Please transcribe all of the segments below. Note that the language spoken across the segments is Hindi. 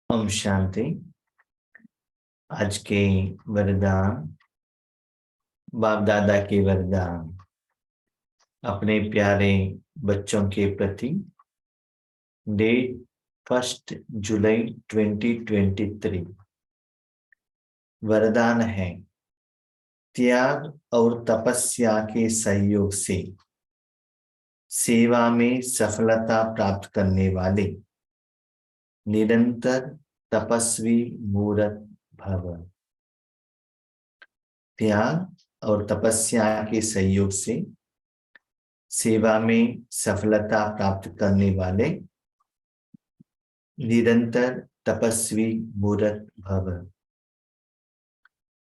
ओम शांति। आज के वरदान, बाप दादा के वरदान अपने प्यारे बच्चों के प्रति। डेट 1 जुलाई 2023। वरदान है, त्याग और तपस्या के सहयोग से सेवा में सफलता प्राप्त करने वाले निरंतर तपस्वी मूर्त भव। त्याग और तपस्या के सहयोग से सेवा में सफलता प्राप्त करने वाले निरंतर तपस्वी मूर्त भव।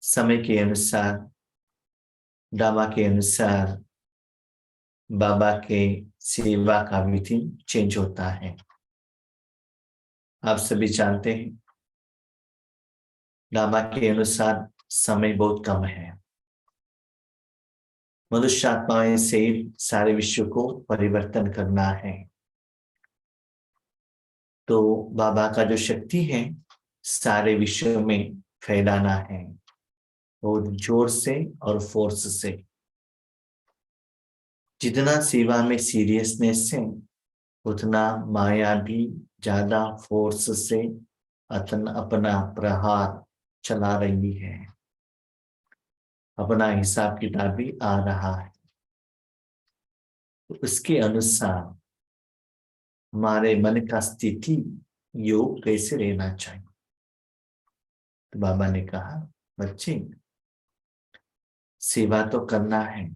समय के अनुसार, दावा के अनुसार बाबा के सेवा का विधि चेंज होता है। आप सभी जानते हैं, दावा के अनुसार समय बहुत कम है। मनुष्य आत्माएं से सारे विश्व को परिवर्तन करना है, तो बाबा का जो शक्ति है सारे विश्व में फैलाना है, बहुत जोर से और फोर्स से। जितना सेवा में सीरियसनेस है, उतना माया भी ज्यादा फोर्स से अपना प्रहार चला रही है, अपना हिसाब किताब भी आ रहा है। तो उसके अनुसार हमारे मन का स्थिति योग कैसे रहना चाहिए। तो बाबा ने कहा, बच्चे सेवा तो करना है,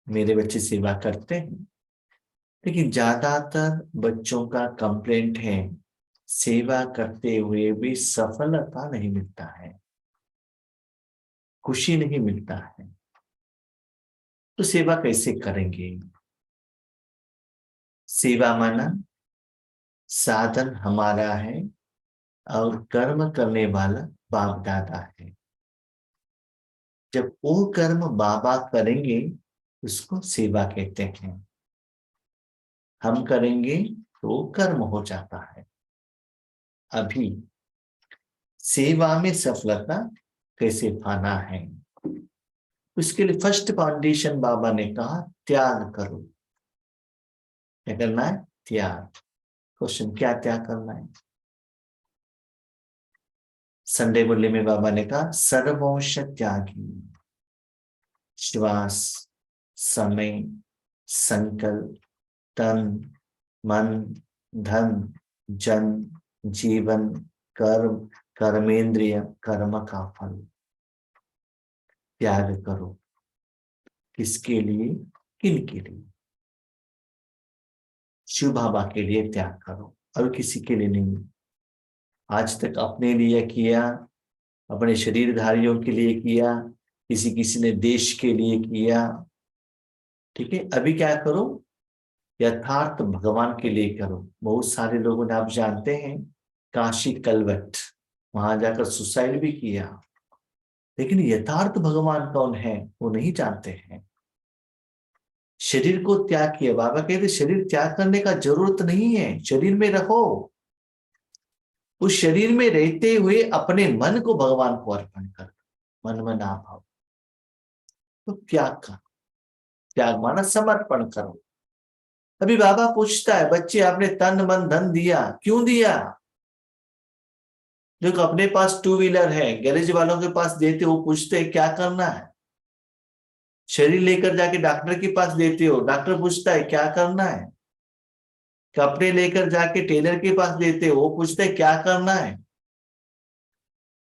मेरे बच्चे सेवा करते हैं, लेकिन ज्यादातर बच्चों का कंप्लेंट है, सेवा करते हुए भी सफलता नहीं मिलता है, खुशी नहीं मिलता है। तो सेवा कैसे करेंगे। सेवा माना साधन हमारा है और कर्म करने वाला बाप दादा है। जब वो कर्म बाबा करेंगे उसको सेवा कहते हैं, हम करेंगे तो कर्म हो जाता है। अभी सेवा में सफलता कैसे पाना है, उसके लिए फर्स्ट फाउंडेशन बाबा ने कहा, त्याग करो। क्या करना है? त्याग। क्वेश्चन, क्या त्याग करना है? संडे मुरली में बाबा ने कहा, सर्वोंश त्यागी। श्वास, समय, संकल्प, तन, मन, धन, जन, जीवन, कर्म, कर्मेंद्रिय, कर्म का फल। त्याग करो। किसके लिए? किन के लिए? शिव बाबा के लिए त्याग करो और किसी के लिए नहीं। आज तक अपने लिए किया, अपने शरीरधारियों के लिए किया, किसी किसी ने देश के लिए किया, ठीक है। अभी क्या करो? यथार्थ भगवान के लिए करो। बहुत सारे लोगों ने, आप जानते हैं, काशी कलवट, वहां जाकर सुसाइड भी किया, लेकिन यथार्थ भगवान कौन है वो नहीं जानते हैं। शरीर को त्याग किया। बाबा कहते शरीर त्याग करने का जरूरत नहीं है, शरीर में रहो। उस शरीर में रहते हुए अपने मन को भगवान को अर्पण कर, मन में ना भाव। तो त्याग कर। त्याग माना समर्पण करो। अभी बाबा पूछता है, बच्चे आपने तन मन धन दिया, क्यों दिया? जो अपने पास टू व्हीलर है, गैरेज वालों के पास देते हो, पूछते हैं क्या करना है। शरीर लेकर जाके डॉक्टर के पास देते हो, डॉक्टर पूछता है क्या करना है। कपड़े लेकर जाके टेलर के पास देते हो, वो पूछते हैं क्या करना है।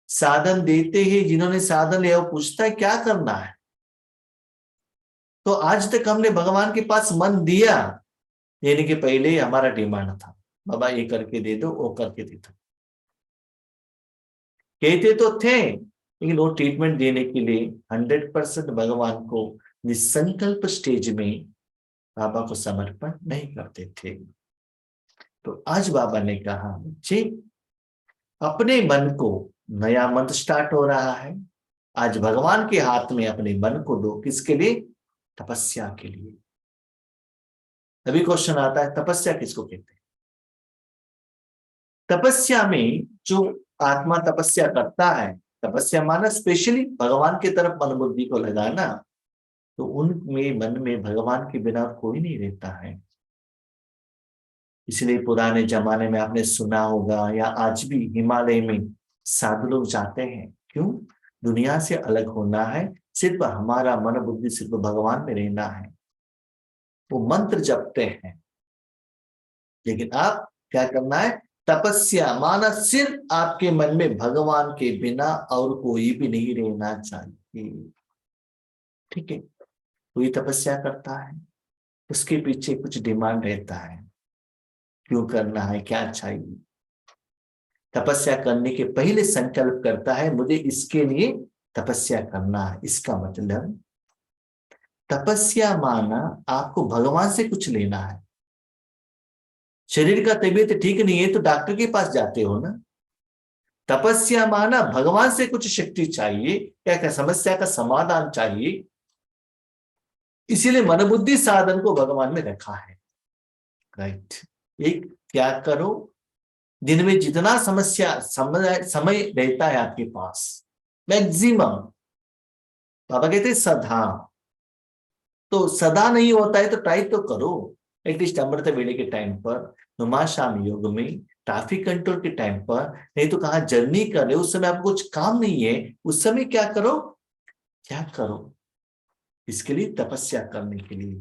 साधन देते ही जिन्होंने साधन लिया वो पूछता है क्या करना है। तो आज तक हमने भगवान के पास मन दिया, देने के पहले ही हमारा डिमांड था, बाबा ये करके दे दो, वो करके दे दो। कहते तो थे, लेकिन वो ट्रीटमेंट देने के लिए 100% भगवान को निसंकल्प स्टेज में बाबा को समर्पण नहीं करते थे। तो आज बाबा ने कहा, बच्चे अपने मन को, नया मंत्र स्टार्ट हो रहा है, आज भगवान के हाथ में अपने मन को दो। किसके लिए? तपस्या के लिए। अभी क्वेश्चन आता है, तपस्या किसको कहते हैं? तपस्या में जो आत्मा तपस्या करता है, तपस्या माना स्पेशली भगवान की तरफ मन बुद्धि को लगाना, तो उनमें मन में भगवान के बिना कोई नहीं रहता है। इसलिए पुराने जमाने में आपने सुना होगा या आज भी हिमालय में साधु लोग जाते हैं। क्यों? दुनिया से अलग होना है, सिर्फ हमारा मन बुद्धि सिर्फ भगवान में रहना है। वो मंत्र जपते हैं, लेकिन आप क्या करना है? तपस्या माना सिर्फ आपके मन में भगवान के बिना और कोई भी नहीं रहना चाहिए। ठीक है? कोई तपस्या करता है, उसके पीछे कुछ डिमांड रहता है, क्यों करना है, क्या चाहिए। तपस्या करने के पहले संकल्प करता है मुझे इसके लिए तपस्या करना है। इसका मतलब तपस्या माना आपको भगवान से कुछ लेना है। शरीर का तबीयत ठीक नहीं है तो डॉक्टर के पास जाते हो ना। तपस्या माना भगवान से कुछ शक्ति चाहिए, क्या क्या समस्या का समाधान चाहिए। इसीलिए मन बुद्धि साधन को भगवान में रखा है। राइट। एक क्या करो, दिन में जितना समय रहता है आपके पास, मैक्सिमम, बाबा कहते हैं सदा, तो सदा नहीं होता है तो ट्राई तो करो। एटलीस्ट अमृत वेले के टाइम पर, नुमा शाम योग में, ट्रैफिक कंट्रोल के टाइम पर, नहीं तो कहाँ जर्नी कर रहे हो, उस समय आपको कुछ काम नहीं है, उस समय क्या करो, क्या करो, इसके लिए तपस्या करने के लिए।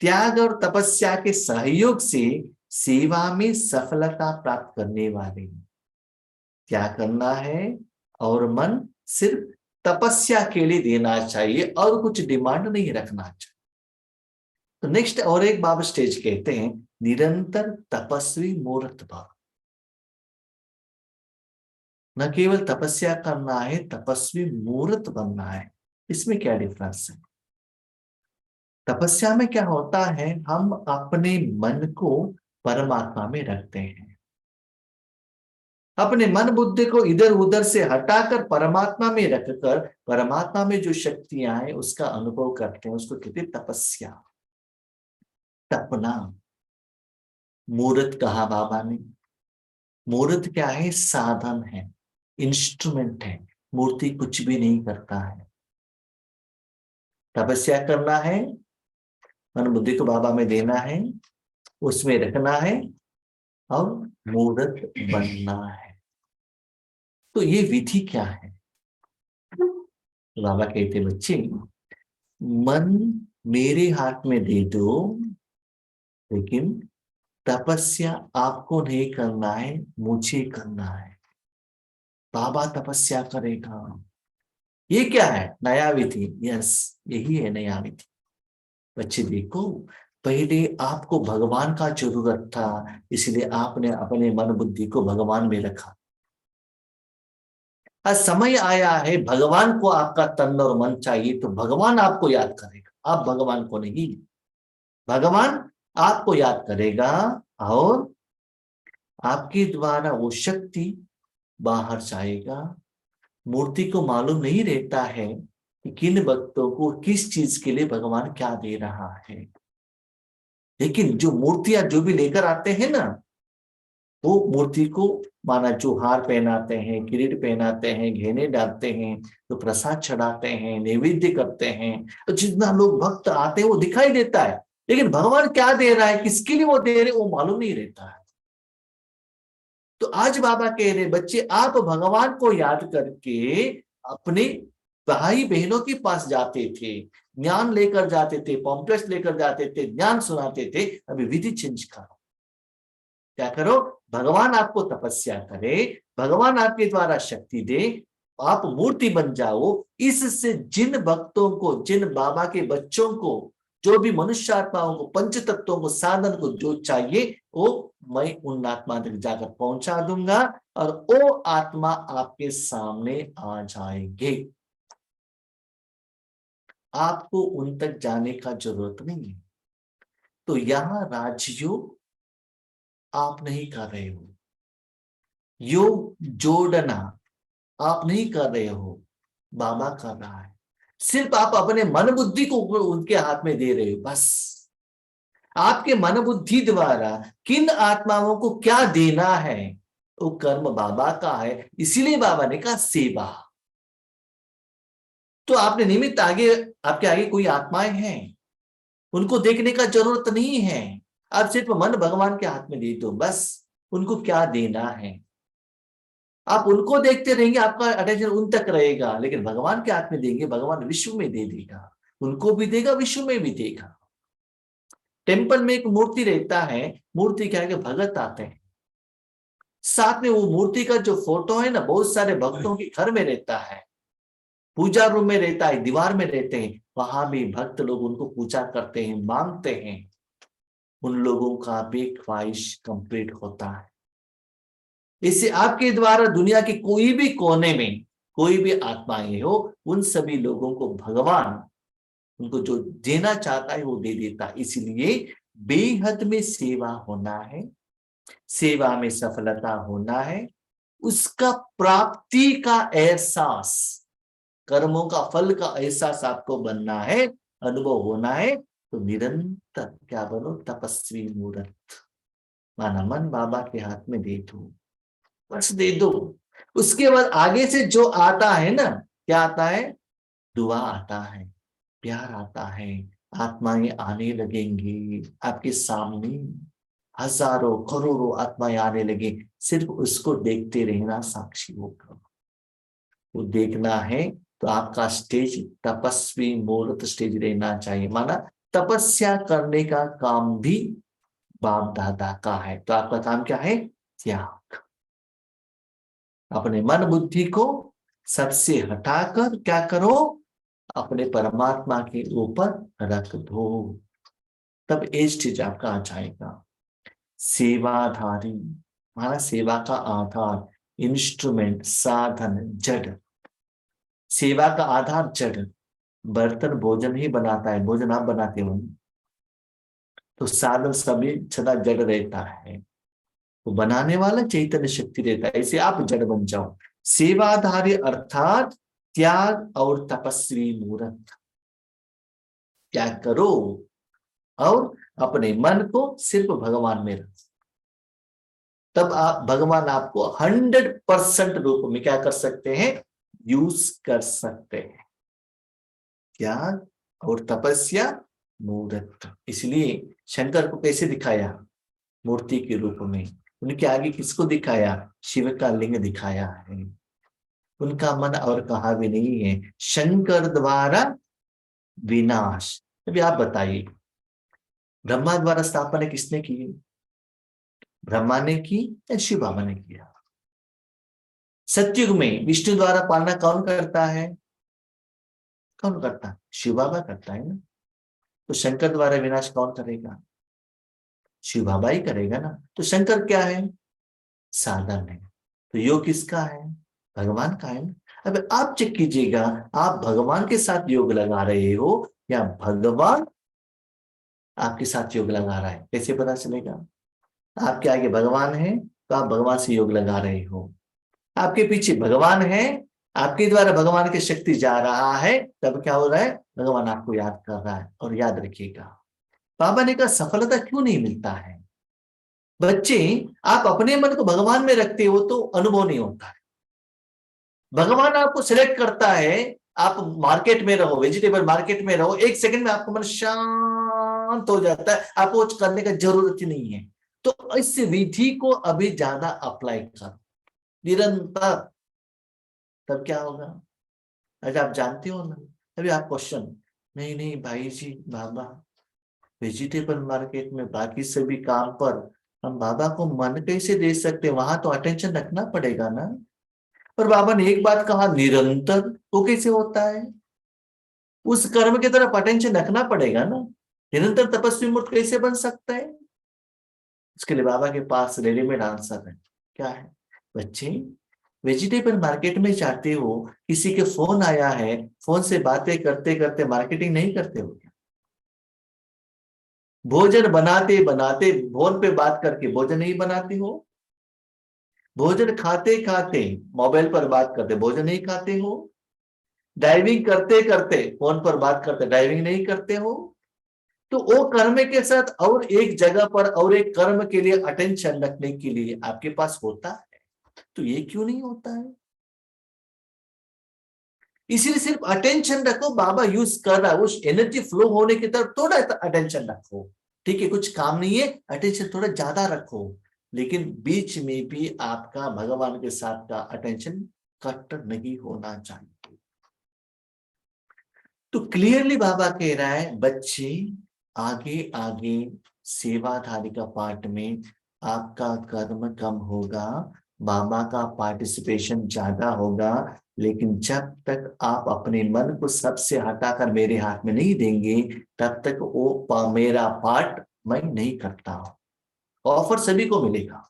त्याग और तपस्या के सहयोग से सेवा में सफलता प्राप्त करने वाले क्या करना है, और मन सिर्फ तपस्या के लिए देना चाहिए और कुछ डिमांड नहीं रखना चाहिए। तो नेक्स्ट और एक बाब स्टेज कहते हैं निरंतर तपस्वी मूर्त भाव। न केवल तपस्या करना है, तपस्वी मूर्त बनना है। इसमें क्या डिफरेंस है? तपस्या में क्या होता है, हम अपने मन को परमात्मा में रखते हैं, अपने मन बुद्धि को इधर उधर से हटाकर परमात्मा में रखकर परमात्मा में जो शक्तियां हैं उसका अनुभव करते हैं, उसको कहते हैं तपस्या, तपना। मूर्त कहा बाबा ने, मूर्त क्या है? साधन है, इंस्ट्रूमेंट है। मूर्ति कुछ भी नहीं करता है। तपस्या करना है, मन बुद्धि को बाबा में देना है, उसमें रखना है और मूर्त बनना है। तो ये विधि क्या है? तो बाबा कहते बच्चे, मन मेरे हाथ में दे दो, लेकिन तपस्या आपको नहीं करना है, मुझे करना है। बाबा तपस्या करेगा। ये क्या है? नया विधि। यस, यही है नया विधि। बच्चे देखो, पहले आपको भगवान का जरूरत था, इसलिए आपने अपने मन बुद्धि को भगवान में रखा। आज समय आया है भगवान को आपका तन और मन चाहिए, तो भगवान आपको याद करेगा, आप भगवान को नहीं। भगवान आपको याद करेगा और आपके द्वारा वो शक्ति बाहर जाएगा। मूर्ति को मालूम नहीं रहता है कि किन भक्तों को किस चीज के लिए भगवान क्या दे रहा है, लेकिन जो मूर्तियां जो भी लेकर आते हैं ना, वो मूर्ति को माना जो हार पहनाते हैं, किरीट पहनाते हैं, गहने डालते हैं, तो प्रसाद चढ़ाते हैं, नैवेद्य करते हैं, तो जितना लोग भक्त आते हैं वो दिखाई देता है, लेकिन भगवान क्या दे रहा है, किसके लिए वो दे रहे वो मालूम नहीं रहता है। तो आज बाबा कह रहे बच्चे, आप भगवान को याद करके अपने भाई बहनों के पास जाते थे, ज्ञान लेकर जाते थे, पॉम्पलेट्स लेकर जाते थे, ज्ञान सुनाते थे। अभी विधि चेंज करो। क्या करो? भगवान आपको तपस्या करे, भगवान आपके द्वारा शक्ति दे, आप मूर्ति बन जाओ। इससे जिन भक्तों को, जिन बाबा के बच्चों को, जो भी मनुष्य आत्माओं को, पंच तत्वों को, साधन को जो चाहिए वो मैं उन आत्मा तक जाकर पहुंचा दूंगा और वो आत्मा आपके सामने आ जाएंगे। आपको उन तक जाने का जरूरत नहीं है। तो यहां राजयोग आप नहीं कर रहे हो, योग जोड़ना आप नहीं कर रहे हो, बाबा कर रहा है। सिर्फ आप अपने मन बुद्धि को उनके हाथ में दे रहे हो, बस। आपके मन बुद्धि द्वारा किन आत्माओं को क्या देना है, वो कर्म बाबा का है, इसीलिए बाबा ने कहा सेवा। तो आपने निमित्त आगे, आपके आगे कोई आत्माएं हैं, उनको देखने का जरूरत नहीं है। आप सिर्फ मन भगवान के हाथ में दे दो बस। उनको क्या देना है, आप उनको देखते रहेंगे, आपका अटेंशन उन तक रहेगा, लेकिन भगवान के हाथ में देंगे, भगवान विश्व में दे देगा, उनको भी देगा, विश्व में भी देगा। टेम्पल में एक मूर्ति रहता है, मूर्ति के आगे भगत आते हैं, साथ में वो मूर्ति का जो फोटो है ना, बहुत सारे भक्तों के घर में रहता है, पूजा रूम में रहता है, दीवार में रहते हैं, वहां भी भक्त लोग उनको पूजा करते हैं, मांगते हैं, उन लोगों का भी ख्वाहिश कंप्लीट होता है। इससे आपके द्वारा दुनिया के कोई भी कोने में कोई भी आत्माएं हो, उन सभी लोगों को भगवान उनको जो देना चाहता है वो दे देता है। इसलिए बेहद में सेवा होना है, सेवा में सफलता होना है, उसका प्राप्ति का एहसास, कर्मों का फल का एहसास आपको बनना है, अनुभव होना है, तो निरंतर क्या बनो, तपस्वी मूर्त। माना मन बाबा के हाथ में दे दो, बस दे दो। उसके बाद आगे से जो आता है ना, क्या आता है, दुआ आता है, प्यार आता है, आत्माएं आने लगेंगी आपके सामने, हजारों करोड़ों आत्माएं आने लगे, सिर्फ उसको देखते रहना, साक्षी होकर वो देखना है। तो आपका स्टेज तपस्वी मूर्त स्टेज रहना चाहिए। माना तपस्या करने का काम भी बाप दादा का है, तो आपका काम क्या है, त्याग। अपने मन बुद्धि को सबसे हटाकर क्या करो, अपने परमात्मा के ऊपर रख दो, तब ये स्टेज आपका आ जाएगा। सेवाधारी, हमारा सेवा का आधार, इंस्ट्रूमेंट, साधन, जड़। सेवा का आधार जड़, बर्तन भोजन ही बनाता है, भोजन आप बनाते हो, तो साधन सभी सदा जड़ रहता है, तो बनाने वाला चैतन्य शक्ति रहता है, इसे आप जड़ बन जाओ। सेवाधारी अर्थात त्याग और तपस्वी मूर्त, त्याग करो और अपने मन को सिर्फ भगवान में रखो, तब आप भगवान आपको 100% रूप में क्या कर सकते हैं, यूज कर सकते हैं। त्याग और तपस्या मूर्त। इसलिए शंकर को कैसे दिखाया, मूर्ति के रूप में। उनके आगे किसको दिखाया, शिव का लिंग दिखाया है। उनका मन और कहा भी नहीं है, शंकर द्वारा विनाश। अभी आप बताइए, ब्रह्मा द्वारा स्थापना किसने की, ब्रह्मा ने की या शिव बाबा ने किया। सतयुग में विष्णु द्वारा पालना कौन करता है, कौन करता है, शिव बाबा करता है ना। तो शंकर द्वारा विनाश कौन करेगा, शिव बाबा ही करेगा ना। तो शंकर क्या है, साधन है, तो योग किसका है, भगवान का है ना। अब आप चेक कीजिएगा, आप भगवान के साथ योग लगा रहे हो या भगवान आपके साथ योग लगा रहा है, कैसे पता चलेगा। आपके आगे भगवान है तो आप भगवान से योग लगा रहे हो, आपके पीछे भगवान है, आपके द्वारा भगवान की शक्ति जा रहा है, तब क्या हो रहा है, भगवान आपको याद कर रहा है। और याद रखिएगा, बाबा ने कहा सफलता क्यों नहीं मिलता है, बच्चे आप अपने मन को भगवान में रखते हो तो अनुभव नहीं होता है। भगवान आपको सिलेक्ट करता है, आप मार्केट में रहो, वेजिटेबल मार्केट में रहो, 1 सेकंड में आपका मन शांत हो जाता है, आपको कुछ करने का जरूरत ही नहीं है। तो इस विधि को अभी ज्यादा अप्लाई करो निरंतर, तब क्या होगा। अगर आप जानते हो ना, अभी आप क्वेश्चन, नहीं नहीं भाई जी, बाबा वेजिटेबल मार्केट में बाकी सभी काम पर हम बाबा को मन कैसे दे सकते, वहां तो अटेंशन रखना पड़ेगा ना। पर बाबा ने एक बात कहा, निरंतर, वो कैसे होता है, उस कर्म की तरफ अटेंशन रखना पड़ेगा ना। निरंतर तपस्वी मूर्त कैसे बन सकता है, उसके लिए बाबा के पास रेडीमेड आंसर है। क्या है, बच्चे वेजिटेबल मार्केट में जाते हो, किसी के फोन आया है, फोन से बातें करते करते मार्केटिंग नहीं करते हो क्या, भोजन बनाते बनाते फोन पे बात करके भोजन नहीं बनाते हो, भोजन खाते खाते मोबाइल पर बात करते भोजन नहीं खाते हो, ड्राइविंग करते करते फोन पर बात करते ड्राइविंग नहीं करते हो। तो वो कर्म के साथ और एक जगह पर और एक कर्म के लिए अटेंशन रखने के लिए आपके पास होता है। तो ये क्यों नहीं होता है? इसीलिए सिर्फ अटेंशन रखो, बाबा यूज कर रहा है, उस एनर्जी फ्लो होने की तरफ थोड़ा अटेंशन रखो। ठीक है, कुछ काम नहीं है, अटेंशन थोड़ा ज्यादा रखो, लेकिन बीच में भी आपका भगवान के साथ का अटेंशन कट नहीं होना चाहिए। तो क्लियरली बाबा कह रहा है बच्चे, आगे आगे सेवाधारी का पार्ट में आपका कर्म कम होगा, बाबा का पार्टिसिपेशन ज्यादा होगा, लेकिन जब तक आप अपने मन को सबसे हटाकर मेरे हाथ में नहीं देंगे, तब तक वो मेरा पार्ट मैं नहीं करता हूं। ऑफर सभी को मिलेगा,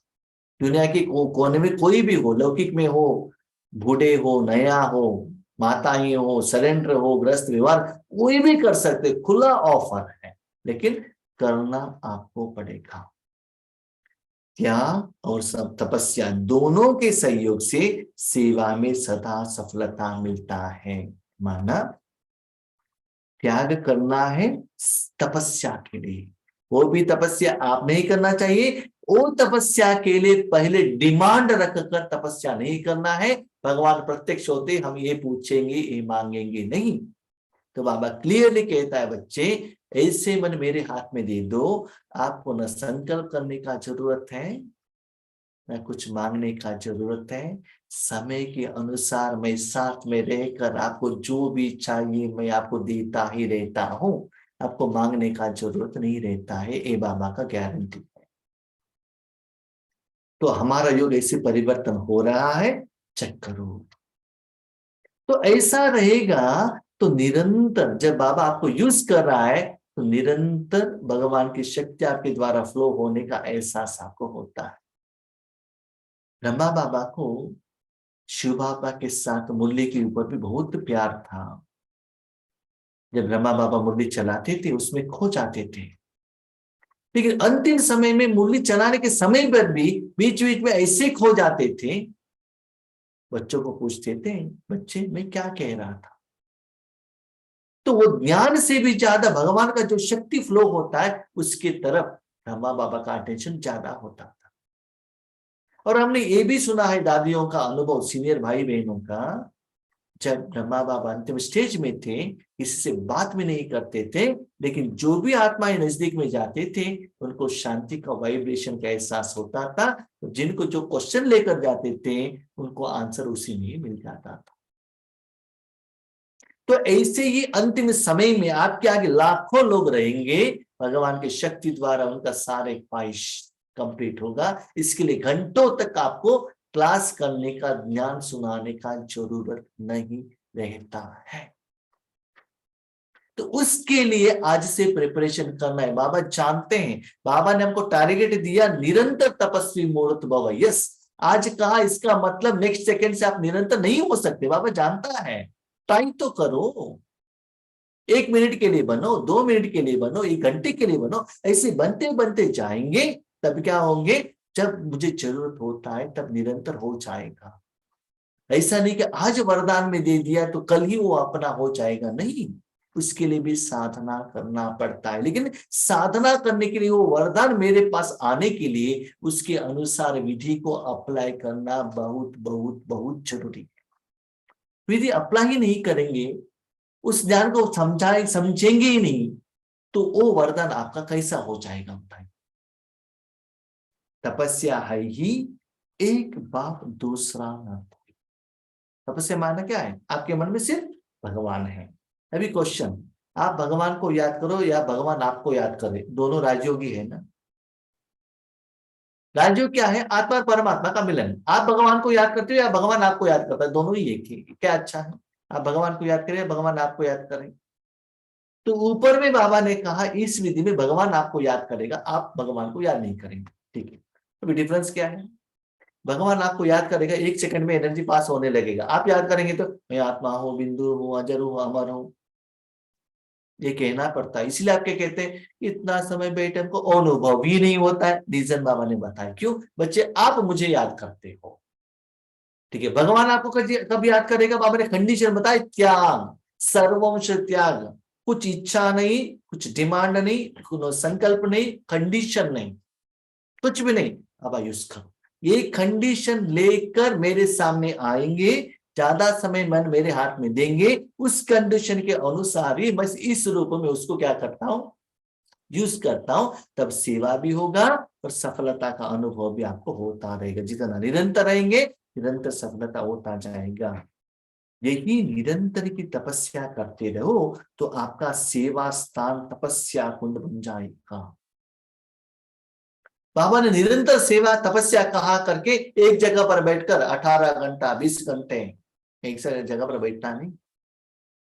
दुनिया के कोने में कोई भी हो, लौकिक में हो, बूढ़े हो, नया हो, माताएं हो, सरेंडर हो, ग्रस्त व्यवहार, कोई भी कर सकते, खुला ऑफर है, लेकिन करना आपको पड़ेगा। त्याग और सब तपस्या दोनों के सहयोग से सेवा में सदा सफलता मिलता है। माना त्याग करना है तपस्या के लिए, वो भी तपस्या आप नहीं करना चाहिए। वो तपस्या के लिए पहले डिमांड रखकर तपस्या नहीं करना है। भगवान प्रत्यक्ष होते हम ये पूछेंगे ये मांगेंगे नहीं। तो बाबा क्लियरली कहता है बच्चे, ऐसे मन मेरे हाथ में दे दो, आपको न संकल्प करने का जरूरत है न कुछ मांगने का जरूरत है। समय के अनुसार मैं साथ में रहकर आपको जो भी चाहिए मैं आपको देता ही रहता हूं, आपको मांगने का जरूरत नहीं रहता है, ये बाबा का गारंटी है। तो हमारा योग ऐसे परिवर्तन हो रहा है, चेक करो। तो ऐसा रहेगा तो निरंतर जब बाबा आपको यूज कर रहा है तो निरंतर भगवान की शक्ति आपके द्वारा फ्लो होने का एहसास आपको होता है। ब्रह्मा बाबा को शिव बाबा के साथ मुरली के ऊपर भी बहुत प्यार था। जब ब्रह्मा बाबा मुरली चलाते थे उसमें खो जाते थे, लेकिन अंतिम समय में मुरली चलाने के समय पर भी बीच बीच में ऐसे खो जाते थे, बच्चों को पूछते थे बच्चे मैं क्या कह रहा था। तो वो ज्ञान से भी ज्यादा भगवान का जो शक्ति फ्लो होता है उसके तरफ ब्रह्मा बाबा का अटेंशन ज्यादा होता था। और हमने ये भी सुना है दादियों का अनुभव, सीनियर भाई बहनों का, जब ब्रह्मा बाबा अंतिम स्टेज में थे, किसी से बात भी नहीं करते थे, लेकिन जो भी आत्माएं नजदीक में जाते थे उनको शांति का वाइब्रेशन का एहसास होता था। तो जिनको जो क्वेश्चन लेकर जाते थे उनको आंसर उसी में मिल जाता था। तो ऐसे ही अंतिम समय में आपके आगे लाखों लोग रहेंगे, भगवान की शक्ति द्वारा उनका सारे ख्वाहिश कंप्लीट होगा। इसके लिए घंटों तक आपको क्लास करने का, ज्ञान सुनाने का जरूरत नहीं रहता है। तो उसके लिए आज से प्रिपरेशन करना है। बाबा जानते हैं, बाबा ने हमको टारगेट दिया निरंतर तपस्वी मूर्त भव। यस, आज कहा इसका मतलब नेक्स्ट सेकंड से आप निरंतर नहीं हो सकते, बाबा जानता है। ट्राई तो करो, 1 मिनट के लिए बनो, 2 मिनट के लिए बनो, 1 घंटे के लिए बनो, ऐसे बनते बनते जाएंगे। तब क्या होंगे, जब मुझे जरूरत होता है तब निरंतर हो जाएगा। ऐसा नहीं कि आज वरदान में दे दिया तो कल ही वो अपना हो जाएगा, नहीं, उसके लिए भी साधना करना पड़ता है। लेकिन साधना करने के लिए, वो वरदान मेरे पास आने के लिए उसके अनुसार विधि को अप्लाई करना बहुत बहुत बहुत जरूरी है। विधि अप्लाई ही नहीं करेंगे, उस ज्ञान को समझेंगे ही नहीं, तो वो वरदान आपका कैसा हो जाएगा बताइए। तपस्या है ही एक बाप दूसरा न। तपस्या माना क्या है, आपके मन में सिर्फ भगवान है। अभी क्वेश्चन, आप भगवान को याद करो या भगवान आपको याद करे, दोनों राजयोगी है ना। राजयोग क्या है, आत्मा और परमात्मा का मिलन। आप भगवान को याद करते हो या भगवान आपको याद करता है, दोनों ही एक ही। क्या अच्छा है, आप भगवान को याद करें या भगवान आपको याद करें। तो ऊपर में बाबा ने कहा इस विधि में भगवान आपको याद करेगा, आप भगवान को याद नहीं करेंगे। ठीक है, अभी डिफरेंस क्या है, भगवान आपको याद करेगा, 1 सेकंड में एनर्जी पास होने लगेगा। आप याद करेंगे तो मैं आत्मा हूँ, बिंदु हूँ, अजर हूँ, अमर हूँ, ये कहना पड़ता है। इसलिए आपके कहते हैं इतना समय बैठे हमको अनुभव ही नहीं होता है। रीजन बाबा ने बताया, क्यों बच्चे, आप मुझे याद करते हो। ठीक है, भगवान आपको कब याद करेगा, बाबा ने कंडीशन बताई, त्याग, सर्वंश त्याग, कुछ इच्छा नहीं, कुछ डिमांड नहीं, कुछ संकल्प नहीं, कंडीशन नहीं, कुछ भी नहीं। अब यूज करो, ये कंडीशन लेकर मेरे सामने आएंगे, ज्यादा समय मन मेरे हाथ में देंगे, उस कंडीशन के अनुसार ही मैं इस रूप में उसको क्या करता हूं, यूज करता हूं, तब सेवा भी होगा और सफलता का अनुभव भी आपको होता रहेगा। जितना निरंतर रहेंगे, निरंतर सफलता होता जाएगा। यही निरंतर की तपस्या करते रहो तो आपका सेवा स्थान तपस्या कुंड बन जाएगा। बाबा ने निरंतर सेवा तपस्या कहा करके एक जगह पर बैठकर 18 घंटा 20 घंटे एक जगह पर बैठना नहीं।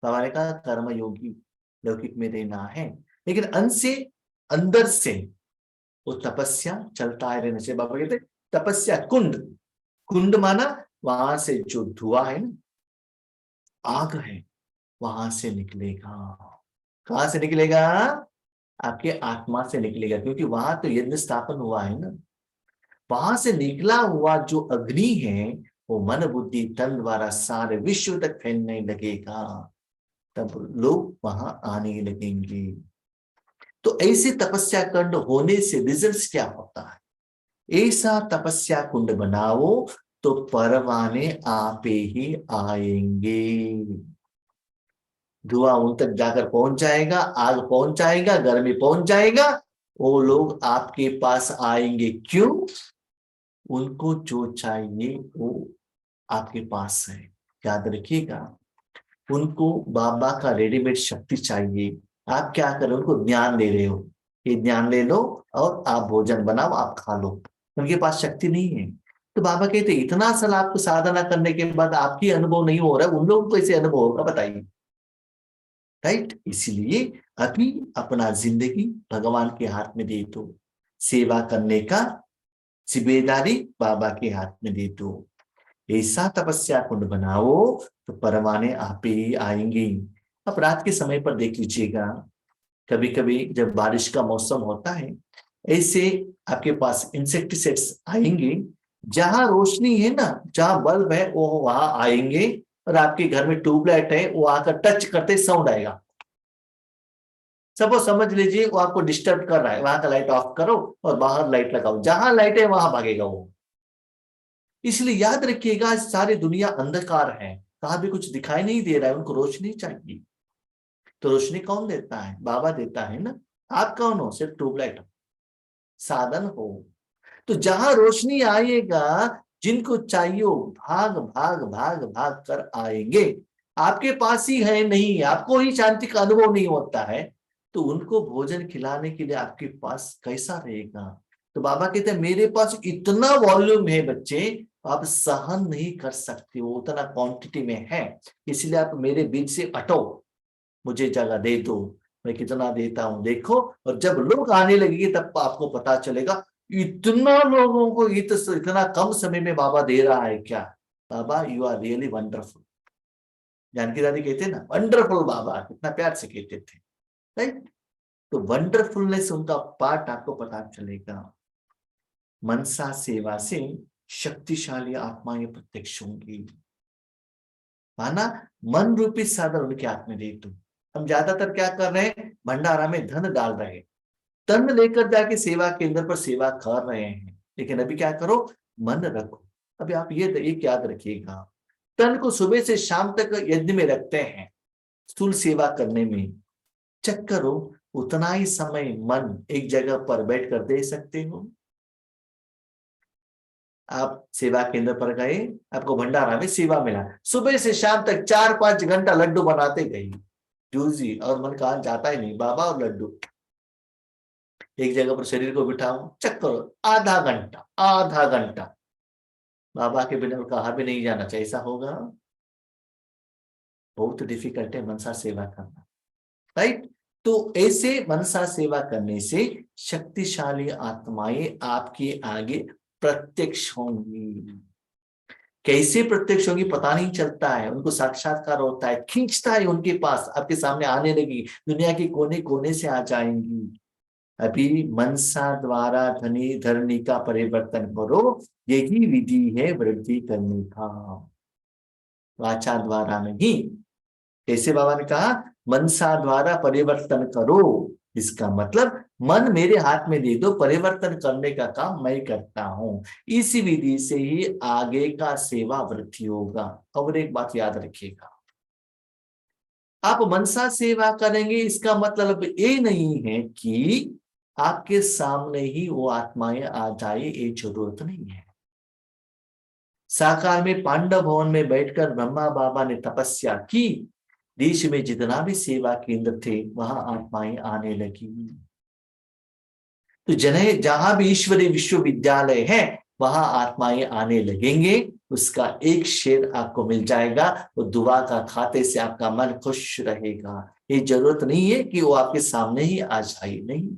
बाबा ने कहा कर्म योगी लौकिक में रहना है, लेकिन अंदर से वो तपस्या चलता है रहने से। बाबा कहते तपस्या कुंड, कुंड माना वहां से जो धुआं है ना, आग है, वहां से निकलेगा। कहां से निकलेगा? आपके आत्मा से निकलेगा, क्योंकि वहां तो यज्ञ स्थापन हुआ है ना। वहां से निकला हुआ जो अग्नि है वो मन बुद्धि तन द्वारा सारे विश्व तक फैलने लगेगा, तब लोग वहां आने लगेंगे। तो ऐसे तपस्या कुंड होने से रिजल्ट क्या होता है? ऐसा तपस्या कुंड बनाओ तो परवाने आपे ही आएंगे। धुआं उन तक जाकर पहुंच जाएगा, आग पहुंच जाएगा, गर्मी पहुंच जाएगा, वो लोग आपके पास आएंगे। क्यों? उनको जो चाहिए वो आपके पास है। याद रखिएगा, उनको बाबा का रेडीमेड शक्ति चाहिए। आप क्या कर रहे हो? उनको ज्ञान दे रहे हो, ये ज्ञान ले लो और आप भोजन बनाओ, आप खा लो। उनके पास शक्ति नहीं है। तो बाबा कहते इतना साल आपको साधना करने के बाद आपकी अनुभव नहीं हो रहा है, उन लोगों को कैसे अनुभव होगा बताइए? राइट। इसलिए अभी अपना जिंदगी भगवान के हाथ में दे दो, सेवा करने का जिम्मेदारी बाबा के हाथ में दे दो। ऐसा तपस्या कुंड बनाओ तो परवाने आप ही आएंगे। अब रात के समय पर देख लीजिएगा, कभी कभी जब बारिश का मौसम होता है, ऐसे आपके पास इंसेक्टिसाइड्स आएंगे। जहां रोशनी है ना, जहां बल्ब है, वो वहां आएंगे। और आपके घर में ट्यूबलाइट है, वो आकर टच करते साउंड आएगा। सपोज समझ लीजिए वो आपको डिस्टर्ब कर रहा है, वहां का लाइट ऑफ करो और बाहर लाइट लगाओ, जहां लाइट है वहां भागेगा वो। इसलिए याद रखिएगा, सारी दुनिया अंधकार है, कहां भी कुछ दिखाई नहीं दे रहा है, उनको रोशनी चाहिए। तो रोशनी कौन देता है? बाबा देता है ना। आप कौन हो? सिर्फ ट्यूबलाइट हो, साधन हो। तो जहां रोशनी आएगा, जिनको चाहिए वो भाग भाग भाग भाग कर आएंगे। आपके पास ही है नहीं, आपको ही शांति का अनुभव नहीं होता है, तो उनको भोजन खिलाने के लिए आपके पास कैसा रहेगा? तो बाबा कहते हैं मेरे पास इतना वॉल्यूम है बच्चे, आप सहन नहीं कर सकते, वो उतना क्वांटिटी में है। इसलिए आप मेरे बीच से हटो, मुझे जगह दे दो, मैं कितना देता हूं देखो। और जब लोग आने लगेंगे तब आपको पता चलेगा इतना लोगों को इतना कम समय में बाबा दे रहा है क्या। बाबा you are really wonderful. Janki Dadi कहते ना वंडरफुल बाबा, कितना प्यार से कहते थे। राइट। तो वंडरफुलनेस उनका पार्ट आपको पता चलेगा। मनसा सेवा से शक्तिशाली आत्माएं प्रत्यक्ष होंगी। माना मन रूपी साधन उनके हाथ में दे दो। हम ज्यादातर क्या कर रहे हैं? भंडारा में धन डाल रहे हैं, तन लेकर जाके सेवा केंद्र पर सेवा कर रहे हैं। लेकिन अभी क्या करो? मन रखो। अभी आप ये एक याद रखिएगा, तन को सुबह से शाम तक यज्ञ में रखते हैं, स्थूल सेवा करने में। चेक करो उतना ही समय मन एक जगह पर बैठ कर दे सकते हो। आप सेवा केंद्र पर गए, आपको भंडारा में सेवा मिला, सुबह से शाम तक 4-5 घंटा लड्डू बनाते गए, जूसी, और मन कहा जाता ही नहीं, बाबा और लड्डू। एक जगह पर शरीर को बिठाओ, चेक करो आधा घंटा, आधा घंटा बाबा के बिना कहा भी नहीं जाना चाहिए, ऐसा होगा? बहुत डिफिकल्ट है मनसा सेवा करना। राइट। तो ऐसे मनसा सेवा करने से शक्तिशाली आत्माएं आपके आगे प्रत्यक्ष होंगी। कैसे प्रत्यक्ष होंगी पता नहीं चलता है, उनको साक्षात्कार होता है, खींचता है उनके पास, आपके सामने आने लगी, दुनिया के कोने कोने से आ जाएंगी। अभी मनसा द्वारा धनी धरनी का परिवर्तन करो, यही विधि है वृद्धि करने का, वाचा द्वारा नहीं। कैसे बाबा ने कहा? मनसा द्वारा परिवर्तन करो, इसका मतलब मन मेरे हाथ में दे दो, परिवर्तन करने का काम मैं करता हूं। इसी विधि से ही आगे का सेवा वृद्धि होगा। और एक बात याद रखिएगा, आप मनसा सेवा करेंगे इसका मतलब ये नहीं है कि आपके सामने ही वो आत्माएं आ जाए, ये जरूरत नहीं है। साकार में पांडव भवन में बैठकर ब्रह्मा बाबा ने तपस्या की, देश में जितना भी सेवा केंद्र थे वहां आत्माएं आने लगी। तो जहां भी ईश्वरीय विश्वविद्यालय है वहां आत्माएं आने लगेंगे। उसका एक शेर आपको मिल जाएगा, वो दुआ का खाते से आपका मन खुश रहेगा। ये जरूरत नहीं है कि वो आपके सामने ही आ जाए, नहीं,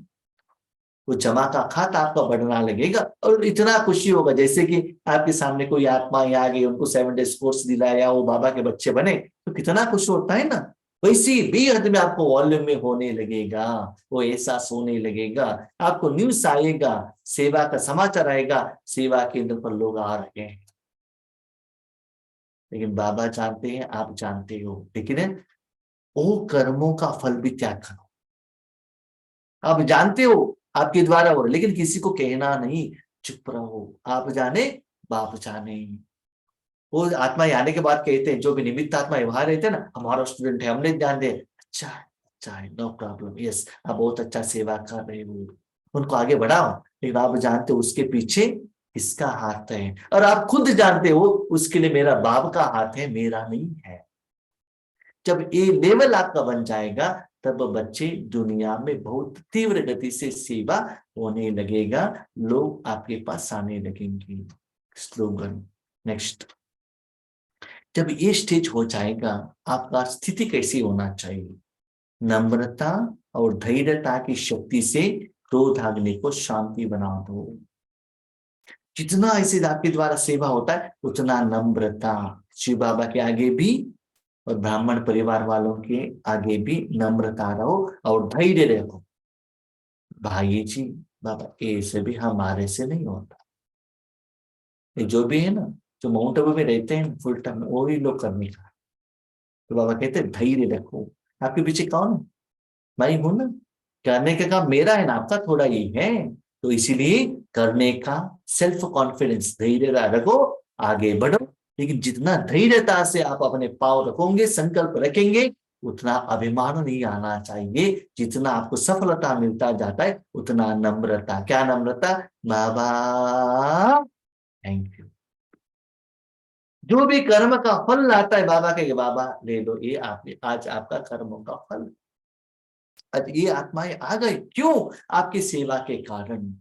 वो जमा का खाता आपका बढ़ना लगेगा और इतना खुशी होगा जैसे कि आपके सामने कोई आत्मा आ गई, उनको 7 डेज कोर्स दिलाया, वो बाबा के बच्चे बने, तो कितना खुश होता है ना। वैसी बेहद में आपको वॉल्यूम में होने लगेगा, वो एहसास होने लगेगा। आपको न्यूज आएगा, सेवा का समाचार आएगा, सेवा केंद्र पर लोग आ रहे हैं। लेकिन बाबा जानते हैं, आप जानते हो, लेकिन वो कर्मों का फल भी त्याग करो। आप जानते हो आपके द्वारा हो, लेकिन किसी को कहना नहीं, चुप रहो, आप जाने बाप जाने। वो आत्मा आने के बाद कहते हैं, जो भी निमित्त आत्मा वहां रहते हैं ना, हमारा स्टूडेंट है, हमने ध्यान दे, अच्छा है, अच्छा है, नो प्रॉब्लम, यस आप बहुत अच्छा सेवा कर रहे हो, उनको आगे बढ़ाओ। लेकिन आप जानते हो उसके पीछे किसका हाथ है, और आप खुद जानते हो उसके लिए मेरा बाप का हाथ है, मेरा नहीं है। जब ये लेवल आपका बन जाएगा तब बच्चे दुनिया में बहुत तीव्र गति से सेवा होने लगेगा, लोग आपके पास आने लगेंगे। स्लोगन नेक्स्ट, जब ये स्टेज हो जाएगा आपका स्थिति कैसी होना चाहिए? नम्रता और धैर्यता की शक्ति से क्रोध अग्नि को शांति बना दो। जितना ऐसे आपके द्वारा सेवा होता है उतना नम्रता, शिव बाबा के आगे भी और ब्राह्मण परिवार वालों के आगे भी नम्रता रहो और धैर्य रखो। भाई जी बाबा ऐसे भी हमारे से नहीं होता, ये जो भी है ना, जो माउंट आबू में रहते हैं फुल टाइम वो ही लोग करने का। तो बाबा कहते हैं धैर्य रखो। आपके पीछे कौन है? मैं हूं ना, करने का काम मेरा है ना, आपका थोड़ा ही है। तो इसीलिए करने का सेल्फ कॉन्फिडेंस, धैर्य रखो, आगे बढ़ो। लेकिन जितना धैर्यता से आप अपने पांव रखोगे, संकल्प रखेंगे, उतना अभिमान नहीं आना चाहिए। जितना आपको सफलता मिलता जाता है उतना नम्रता, क्या नम्रता, बाबा थैंक यू। जो भी कर्म का फल लाता है बाबा के, बाबा ले लो, ये आपने आज आपका कर्मों का फल। आज ये आत्माएं आ गई क्यों? आपकी सेवा के कारण,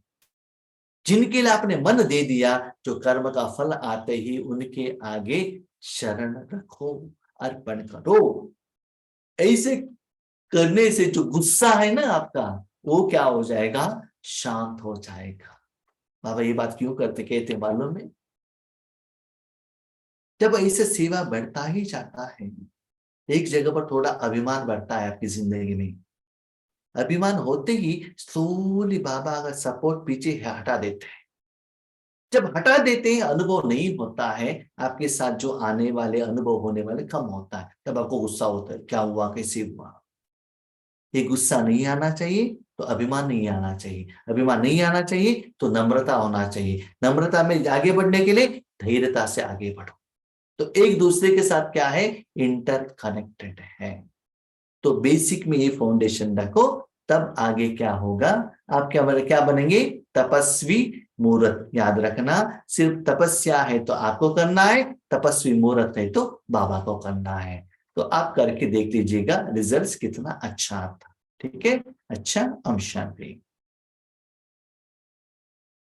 जिनके लिए आपने मन दे दिया, जो कर्म का फल आते ही उनके आगे शरण रखो, अर्पण करो। ऐसे करने से जो गुस्सा है ना आपका, वो क्या हो जाएगा, शांत हो जाएगा। बाबा ये बात क्यों करते कहते मालूम है? जब ऐसे सेवा बढ़ता ही जाता है, एक जगह पर थोड़ा अभिमान बढ़ता है आपकी जिंदगी में, अभिमान होते ही स्लोली बाबा अगर सपोर्ट पीछे हटा देते हैं। जब हटा देते हैं अनुभव नहीं होता है, आपके साथ जो आने वाले अनुभव होने वाले कम होता है, तब आपको गुस्सा होता है, क्या हुआ, कैसे हुआ। ये गुस्सा नहीं आना चाहिए, तो अभिमान नहीं आना चाहिए, अभिमान नहीं आना चाहिए तो नम्रता होना चाहिए, नम्रता में आगे बढ़ने के लिए धैर्यता से आगे बढ़ो। तो एक दूसरे के साथ क्या है, इंटर कनेक्टेड है। तो बेसिक में ये फाउंडेशन रखो, तब आगे क्या होगा, आप क्या बनेंगे, तपस्वी मूर्त। याद रखना, सिर्फ तपस्या है तो आपको करना है, तपस्वी मूर्त है तो बाबा को करना है। तो आप करके देख लीजिएगा रिजल्ट कितना अच्छा आता। ठीक है, अच्छा, हम शांति।